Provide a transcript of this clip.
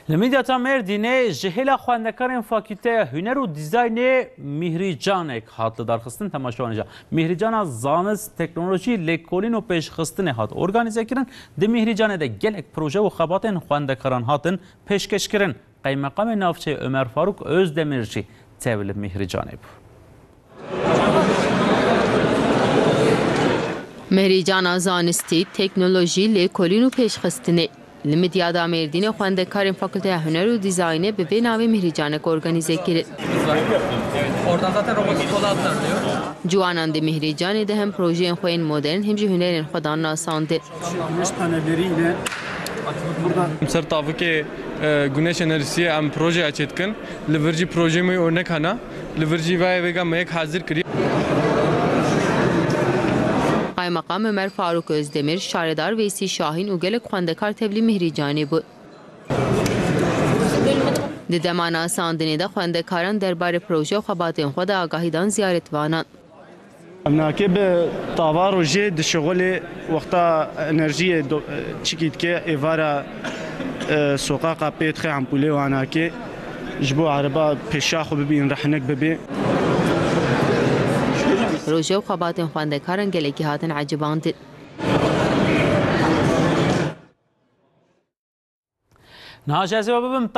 لميديا مردینه جهلا خواندکارن فاکولته هنر و دیزاین مهری جانک هات لدارخستن تماشاوانجا مهری جان زانست تکنولوژی لکولین و پیشخستن هات ارگانیزه کردن ده مهری جان ده گلک پروژه و خباتن خواندکاران هاتن پیشکش کردن قیمقام نافچه عمر فاروق özdemirci تول مهری جانه بود. مهری جان زانستی تکنولوژی لکولین و پیشخستنه لمدیادا مردین خواندکارن فاکولته هنر و دیزاینه به ناوی مهری جانک ارگانیزه کرد. Oradan zaten robotik kola atlarlıyor. جوانان ده مهری جان ده هم پروژه خوین مدرن هم هنرین خودان ناسانده. güneş panelleriyle burada سر تافک güneş enerjisi ام proje açetkin. Liverji projemi örnek hana. Liverji vega mek hazır kiri. قایمقام عمر فاروق özdemir شاردار ویسی شاهین و گلک خواندکار تبلی مهری جانی بود. ددمانا ساندنی ده خواندکاران درباره پروژه و خباتین خود آگاهیدان زیارت وانان. امناكي بطاوا روجي د شغل وقتا انرژی چیکید که ایوارا سوقاقا پیتخی امپوله وانا که جبو عربا پیشاخو ببین رحنک ببین پروژه و خباتین خواندکاران گلکی هاتن عجباند. نهاجازی و ببین